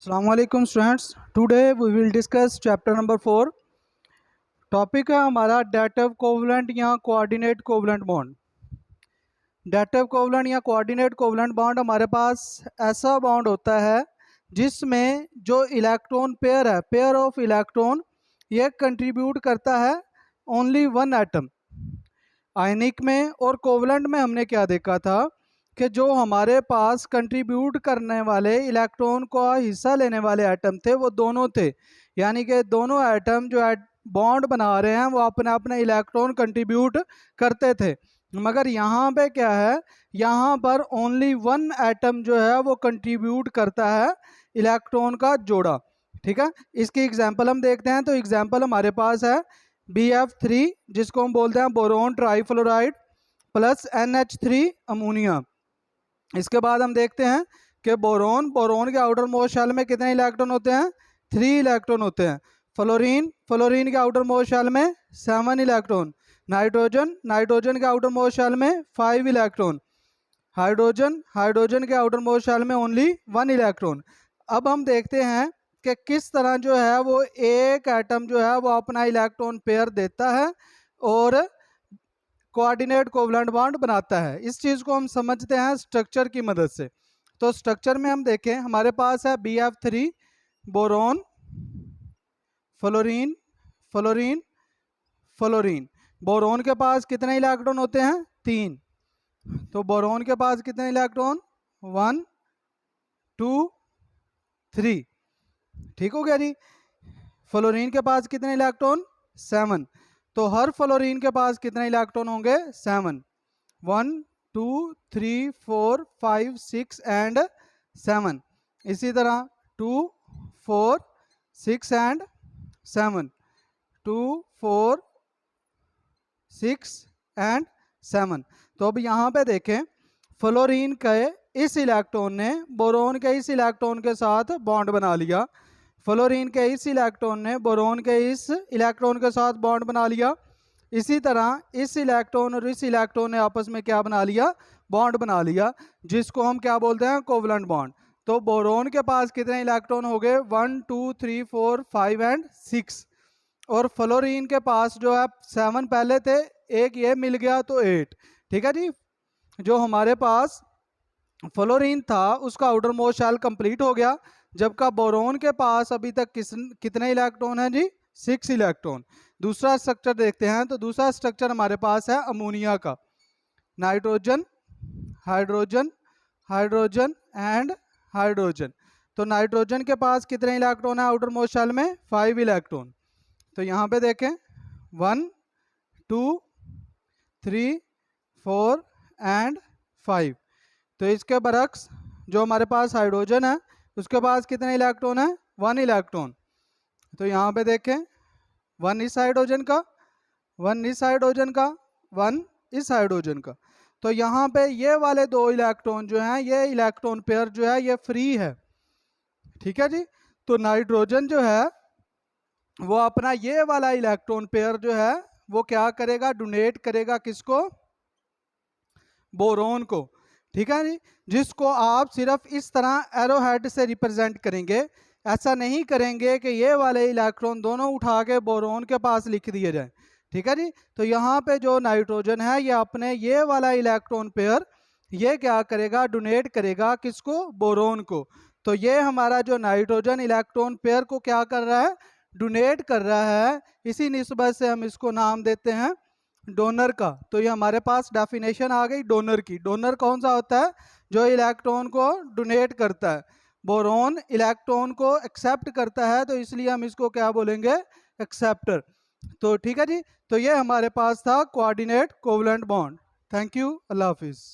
अस्सलाम वालेकुम students, today we will discuss chapter number 4। Topic है हमारा डेटिव कोवलेंट या coordinate covalent bond. Dative covalent या कोऑर्डिनेट कोवलेंट बॉन्ड हमारे पास ऐसा बॉन्ड होता है जिसमें जो इलेक्ट्रॉन पेयर है, पेयर ऑफ इलेक्ट्रॉन, ये कंट्रीब्यूट करता है ओनली वन एटम। आयनिक में और कोवलेंट में हमने क्या देखा था कि जो हमारे पास कंट्रीब्यूट करने वाले इलेक्ट्रॉन का हिस्सा लेने वाले एटम थे वो दोनों थे, यानी कि दोनों एटम जो बॉन्ड बना रहे हैं वो अपने अपने इलेक्ट्रॉन कंट्रीब्यूट करते थे। मगर यहाँ पे क्या है, यहाँ पर ओनली वन एटम जो है वो कंट्रीब्यूट करता है इलेक्ट्रॉन का जोड़ा। ठीक है, इसकी एग्जांपल हम देखते हैं। तो एग्जांपल हमारे पास है BF3 जिसको हम बोलते हैं boron trifluoride plus NH3 ammonia. इसके बाद हम देखते हैं कि बोरोन के आउटर मोस्ट शेल में कितने इलेक्ट्रॉन होते हैं? 3 इलेक्ट्रॉन होते हैं। फ्लोरीन के आउटर मोस्ट शेल में 7 इलेक्ट्रॉन। नाइट्रोजन के आउटर मोस्ट शेल में 5 इलेक्ट्रॉन। हाइड्रोजन के आउटर मोस्ट शेल में ओनली 1 इलेक्ट्रॉन। अब हम देखते हैं कि किस तरह जो है वो एक एटम जो है वो अपना इलेक्ट्रॉन पेयर देता है और कोऑर्डिनेट कोवलेंट बॉन्ड बनाता है। इस चीज़ को हम समझते हैं स्ट्रक्चर की मदद से। तो स्ट्रक्चर में हम देखें, हमारे पास है BF3 boron fluorine fluorine fluorine. Boron के पास कितने इलेक्ट्रॉन होते हैं? 3। तो बोरोन के पास कितने इलेक्ट्रॉन? 1 2 3। ठीक हो गया जी। फ्लोरीन के पास कितने इलेक्ट्रॉन? 7। तो हर फ्लोरीन के पास कितने इलेक्ट्रॉन होंगे? 7। 1 2 3 4 5 6 एंड 7। इसी तरह 2 4 6 एंड 7, 2 4 6 एंड 7। तो अब यहाँ पे देखें, फ्लोरीन के इस इलेक्ट्रॉन ने बोरोन के इस इलेक्ट्रॉन के साथ बॉन्ड बना लिया। फ्लोरीन के इस इलेक्ट्रॉन ने बोरोन के इस इलेक्ट्रॉन के साथ बॉन्ड बना लिया। इसी तरह इस इलेक्ट्रॉन और इस इलेक्ट्रॉन ने आपस में क्या बना लिया? बॉन्ड बना लिया, जिसको हम क्या बोलते हैं? Covalent bond. तो बोरोन के पास कितने इलेक्ट्रॉन हो गए? 1 2 3 4 5 एंड 6। और फ्लोरीन के पास जो है 7 पहले थे, एक ये मिल गया तो 8। ठीक है जी। जो हमारे पास फ्लोरीन था उसका आउटर मोस्ट शेल कंप्लीट हो गया, जबकि बोरोन के पास अभी तक कितने इलेक्ट्रॉन हैं जी? 6 इलेक्ट्रॉन। दूसरा स्ट्रक्चर देखते हैं। तो दूसरा स्ट्रक्चर हमारे पास है अमोनिया का। Nitrogen hydrogen hydrogen and hydrogen. तो नाइट्रोजन के पास कितने इलेक्ट्रॉन है आउटर मोस्ट शेल में? 5 इलेक्ट्रॉन। तो यहाँ पे देखें 1 2 3 4 एंड 5। तो इसके बरक्स जो हमारे पास हाइड्रोजन है उसके पास कितने इलेक्ट्रॉन है? 1 इलेक्ट्रॉन। तो यहाँ पे देखें 1 इस हाइड्रोजन का, 1 इस हाइड्रोजन का, 1 इस हाइड्रोजन का। तो यहाँ पे ये वाले 2 इलेक्ट्रॉन जो हैं, ये इलेक्ट्रॉन पेयर जो है ये फ्री है। ठीक है जी। तो नाइट्रोजन जो है वो अपना ये वाला इलेक्ट्रॉन पेयर जो है वो क्या करेगा? डोनेट करेगा किसको? बोरोन को। ठीक है जी। जिसको आप सिर्फ इस तरह एरो हेड से रिप्रेजेंट करेंगे, ऐसा नहीं करेंगे कि ये वाले इलेक्ट्रॉन दोनों उठा के बोरोन के पास लिख दिए जाए। ठीक है जी। तो यहाँ पे जो नाइट्रोजन है ये अपने ये वाला इलेक्ट्रॉन पेयर ये क्या करेगा? डोनेट करेगा किसको? बोरोन को। तो ये हमारा जो नाइट्रोजन इलेक्ट्रॉन पेयर को क्या कर रहा है? डोनेट कर रहा है। इसी निस्बत से हम इसको नाम देते हैं डोनर का। तो ये हमारे पास डेफिनेशन आ गई डोनर की। डोनर कौन सा होता है? जो इलेक्ट्रॉन को डोनेट करता है। बोरोन इलेक्ट्रॉन को एक्सेप्ट करता है, तो इसलिए हम इसको क्या बोलेंगे? एक्सेप्टर। तो ठीक है जी। तो ये हमारे पास था coordinate covalent bond. Thank you, अल्लाह हाफिज़।